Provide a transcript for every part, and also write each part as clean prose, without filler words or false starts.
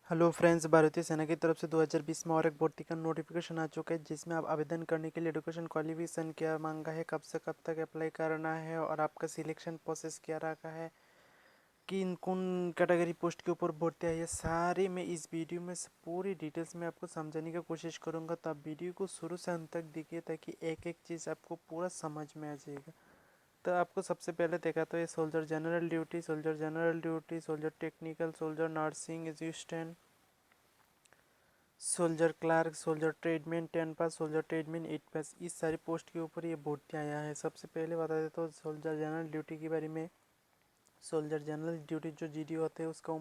Hello friends, भारतीय सेना की तरफ से 2020 में और एक भर्ती का नोटिफिकेशन आ चुका है जिसमें आप आवेदन करने के लिए एजुकेशन क्वालिफिकेशन क्या मांगा है, कब से कब तक अप्लाई करना है और आपका सिलेक्शन प्रोसेस क्या रखा है, किन कौन कैटेगरी पोस्ट के ऊपर भर्ती है, ये सारी मैं इस वीडियो में पूरी डिटेल्स में आपको समझाने की कोशिश करूँगा। तो आप वीडियो को शुरू से अंत तक देखिए ताकि एक एक चीज़ आपको पूरा समझ में आ जाएगा। तो आपको सबसे पहले देखा तो ये soldier general duty, soldier general duty, soldier technical, soldier nursing assistant, soldier clerk, soldier tradesman 10 pass, soldier tradesman 8 pass, इस सारी पोस्ट के ऊपर ये भर्ती आया है। सबसे पहले बता देता हूँ सोल्जर जनरल ड्यूटी के बारे में। सोल्जर जनरल ड्यूटी जो जीडी होते हैं उसका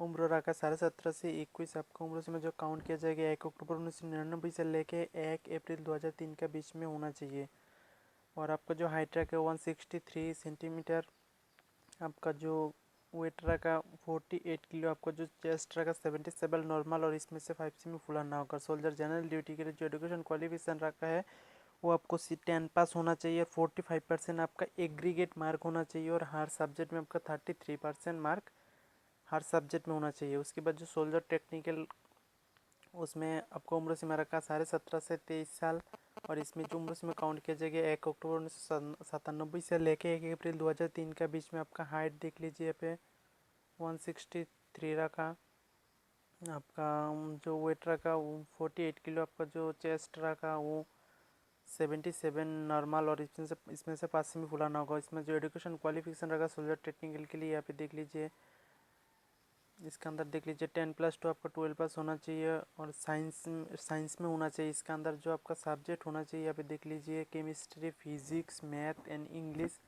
उम्र रखा 17.5 से 21। आपका उम्र से में जो काउंट किया जाएगा 1 अक्टूबर 1999 से लेके 1 अप्रैल 2003 के बीच में होना चाहिए। और आपका जो हाइट रखा है 163 सेंटीमीटर, आपका जो वेट रखा 48 किलो, आपका जो चेस्ट रखा 77 नॉर्मल और इसमें से 5 सेमी फुलाना होगा। सोल्जर जनरल ड्यूटी के लिए जो एजुकेशन क्वालिफिकेशन रखा है वो आपको 10 पास होना चाहिए, 45% आपका एग्रीगेट मार्क होना चाहिए और हर सब्जेक्ट में आपका 33% मार्क हर सब्जेक्ट में होना चाहिए। उसके बाद जो सोल्जर टेक्निकल, उसमें आपको उम्र सीमा रखा 17.5 से 23 साल और इसमें जो उम्र सीमा काउंट किया जाएगा 1 अक्टूबर 1997 से लेके 1 अप्रैल 2003 के बीच में। आपका हाइट देख लीजिए यहाँ पे 163 रखा, आपका जो वेट रखा वो 48 किलो, आपका जो चेस्ट रखा वो 77 नॉर्मल और इसमें से 5 सेमी फुलाना होगा। इसमें जो एजुकेशन क्वालिफिकेशन रखा सोल्जर टेक्निकल के लिए यहाँ पे देख लीजिए, इसके अंदर देख लीजिए 10+2 आपका 12 पास होना चाहिए और साइंस में होना चाहिए। इसके अंदर जो आपका सब्जेक्ट होना चाहिए यहाँ पे देख लीजिए chemistry, physics, math and English.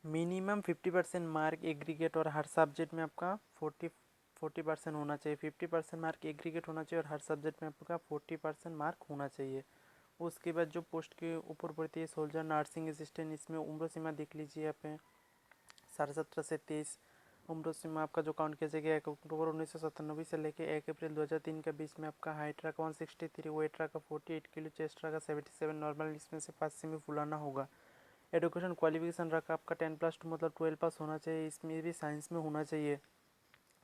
Minimum 50% mark aggregate और हर सब्जेक्ट में आपका 40% होना चाहिए। 50% मार्क एग्रीगेट होना चाहिए और हर सब्जेक्ट में आपका 40% मार्क होना चाहिए। उसके बाद जो पोस्ट के ऊपर पड़ती है सोल्जर नर्सिंग असिस्टेंट, इसमें उम्र सीमा देख लीजिए यहाँ पे 17.5 से 23। उम्र सीमा आपका जो काउंट किया जाएगा 1 अक्टूबर 1997 से लेकर 1 अप्रैल 2003 के बीच में। आपका हाइट रखा 163, वेट रखा 48 किलो, चेस्ट रखा 77 नॉर्मल, इसमें से 5 सेमी फुलाना होगा। एजुकेशन क्वालिफिकेशन रखा आपका 10+2 मतलब 12 पास होना चाहिए। इसमें भी साइंस में होना चाहिए।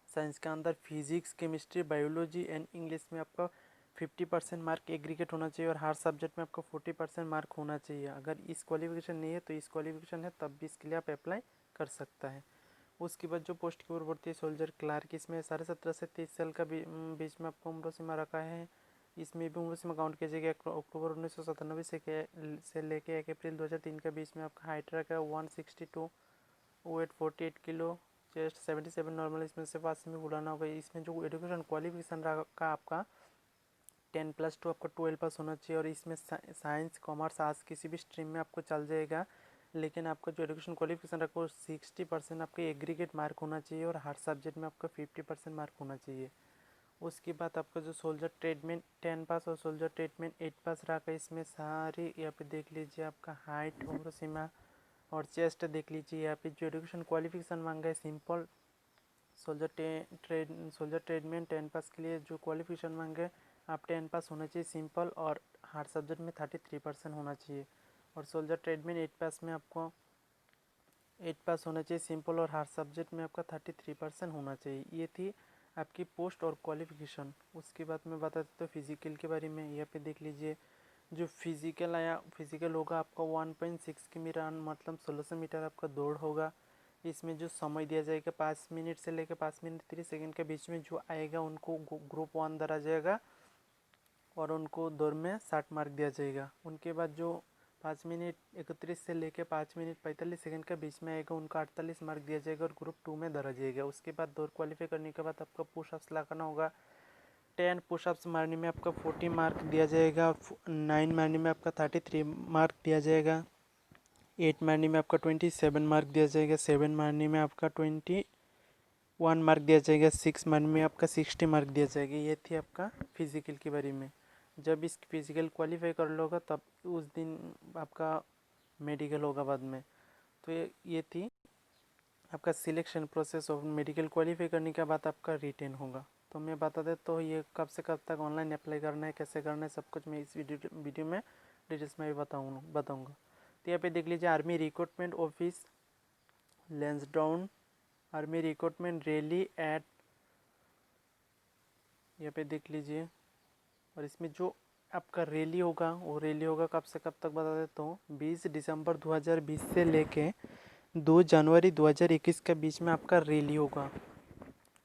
साइंस के अंदर physics, chemistry, biology and English में आपका 50% मार्क एग्रीगेट होना चाहिए और हर सब्जेक्ट में आपका 40% मार्क होना चाहिए। अगर इस क्वालिफिकेशन नहीं है तो इस क्वालिफिकेशन है तब भी इसके लिए आप अप्लाई कर सकता है। उसके बाद जो पोस्ट की ओर बढ़ती है सोल्जर क्लार्क, इसमें 17.5 से 23 साल का बीच में आपको उम्र सीमा रखा है। इसमें भी उम्र सीमा काउंट किया जाएगा 1 अक्टूबर 1997 से लेके 1 अप्रैल 2003 के बीच में। आपका हाइट रखा है 162, वेट 48 किलो, चेस्ट 77 नॉर्मल, इसमें से 5 सेमी बुलाना होगा। इसमें जो एजुकेशन क्वालिफिकेशन रखा आपका 10+2 आपका 12 पास होना चाहिए और इसमें साइंस, कॉमर्स, आर्ट्स किसी भी स्ट्रीम में आपको चल जाएगा, लेकिन आपका जो एजुकेशन क्वालिफिकेशन रखो 60% आपके एग्रीगेट मार्क होना चाहिए और हर सब्जेक्ट में आपका 50% मार्क होना चाहिए। उसके बाद आपका जो सोल्जर ट्रेडमैन 10 पास और सोल्जर ट्रेडमैन 8 पास रखा, इसमें सारी यहाँ पे देख लीजिए आपका हाइट, उम्र सीमा और चेस्ट देख लीजिए। यहाँ पे जो एजुकेशन क्वालिफिकेशन मांगा है सिंपल सोल्जर ट्रेडमैन 10 पास के लिए जो क्वालिफिकेशन मांगे आप 10 पास होना चाहिए सिंपल और हर सब्जेक्ट में 33% होना चाहिए। और सोल्जर ट्रेडमैन 8 पास में आपको 8 पास होना चाहिए सिंपल और हर सब्जेक्ट में आपका 33% होना चाहिए। ये थी आपकी पोस्ट और क्वालिफिकेशन। उसके बाद मैं बता देता हूँ फिजिकल के बारे में। यहाँ पे देख लीजिए जो फिजिकल होगा आपका 1.6 किमी रन मतलब 1600 मीटर आपका दौड़ होगा। इसमें जो समय दिया जाएगा 5 मिनट से लेकर 5 मिनट 30 सेकंड के बीच में जो आएगा उनको ग्रुप 1 धरा जाएगा और उनको दौड़ में 60 मार्क दिया जाएगा। उनके बाद जो 5 मिनट 31 से लेकर 5 मिनट 45 सेकंड के बीच में आएगा उनको 48 मार्क दिया जाएगा और ग्रुप 2 में धरा जाएगा। उसके बाद दौड़ क्वालिफाई करने के बाद आपका पुशअप्स लगाना होगा। 10 पुशअप्स मारने में आपका 40 मार्क दिया जाएगा, 9 मारने में आपका 33 मार्क दिया जाएगा, 8 मारने में आपका 27 मार्क दिया जाएगा, 7 मारने में आपका 21 मार्क दिया जाएगा, 6 मारने में आपका 60 मार्क दिया जाएगा। ये थी आपका फिजिकल के बारे में। जब इस फिजिकल क्वालिफाई कर लोगा तब उस दिन आपका मेडिकल होगा बाद में। तो ये थी आपका सिलेक्शन प्रोसेस और मेडिकल क्वालिफाई करने के बाद आपका रिटेन होगा। तो मैं बता देता तो ये कब से कब तक ऑनलाइन अप्लाई करना है, कैसे करना है, सब कुछ मैं इस वीडियो में डिटेल्स में भी बताऊँगा। तो यहाँ पे देख लीजिए army recruitment office Lansdowne, army recruitment rally at यहाँ पे देख लीजिए। और इसमें जो आपका रैली होगा वो रैली होगा कब से कब तक बता देता हूँ। 20 दिसंबर 2020 से लेके 2 जनवरी 2021 के बीच में आपका रैली होगा।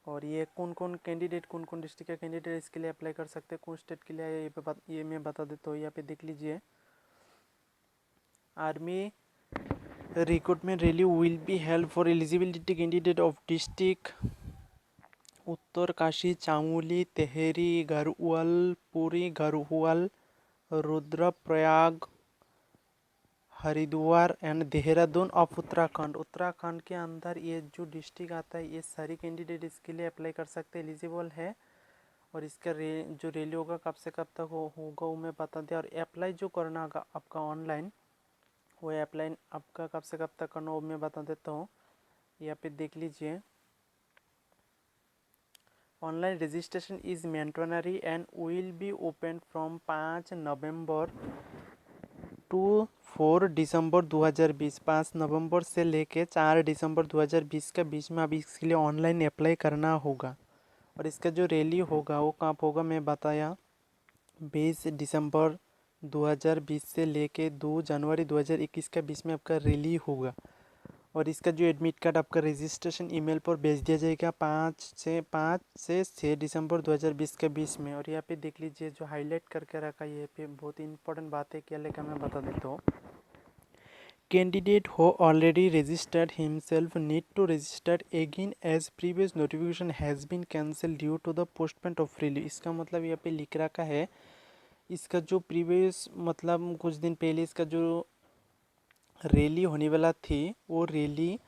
और ये कौन कौन डिस्ट्रिक्ट के कैंडिडेट इसके लिए अप्लाई कर सकते हैं, कौन स्टेट के लिए, ये मैं बता देता हूँ। यहाँ पे देख लीजिए। Army recruitment rally will be held for eligibility candidate of district Uttarkashi, Chamoli, Tehri, Garhwal, Puri, Garhwal, Rudraprayag, Haridwar and Dehradun of Uttarakhand. Uttarakhand के अंदर ये जो डिस्ट्रिक्ट आता है ये सारी कैंडिडेट इसके लिए अप्लाई कर सकते हैं, एलिजिबल है। और इसका जो रैली होगा कब से कब तक होगा वो मैं बता दिया। और अप्लाई जो करना होगा आपका ऑनलाइन, वो अप्लाई आपका कब से कब तक करना वो मैं बता देता हूँ। यहाँ पे देख लीजिए। Online registration is mandatory and will be open from 5 November to 4 December 2020। 5 नवंबर से लेके 4 दिसंबर 2020 के बीच में अभी इसके लिए ऑनलाइन अप्लाई करना होगा। और इसका जो रैली होगा वो कहाँ होगा मैं बताया। 20 दिसंबर 2020 से लेके 2 जनवरी 2021 के बीच में आपका रैली होगा। और इसका जो एडमिट कार्ड आपका रजिस्ट्रेशन ईमेल पर भेज दिया जाएगा 5 से 6 दिसंबर 2020 के बीच में। और यहाँ पे देख लीजिए जो हाईलाइट करके रखा है, ये पे बहुत इंपॉर्टेंट बात है, क्या लिखा मैं बता देता हूँ। Candidate who already registered himself need to register again as previous notification has been cancel due to the postponement of rally. इसका मतलब यहाँ पे लिख रखा है, इसका जो प्रीवियस मतलब कुछ दिन पहले इसका जो रैली होने वाला थी वो रैली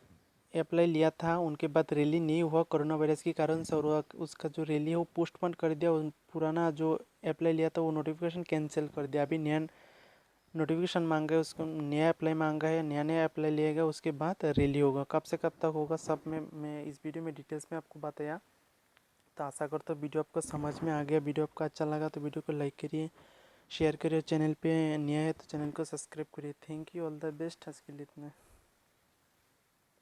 अप्लाई लिया था, उनके बाद रैली नहीं हुआ कोरोना वायरस के कारण से। और उसका जो रैली है वो पोस्टपोन कर दिया। पुराना जो अप्लाई लिया था वो नोटिफिकेशन कैंसिल कर दिया। अभी नया नोटिफिकेशन मांगा है, उसको नया अप्लाई मांगा है, नया अप्लाई लिएगा, उसके बाद रैली होगा। कब से कब तक होगा सब मैं इस वीडियो में डिटेल्स में आपको बताया। तो आशा करता हूँ वीडियो आपको समझ में आ गया। वीडियो आपको अच्छा लगा तो वीडियो को लाइक करिए, शेयर करिए। चैनल पे नया है तो चैनल को सब्सक्राइब करिए। Thank you, all the best. आज के लिए इतना।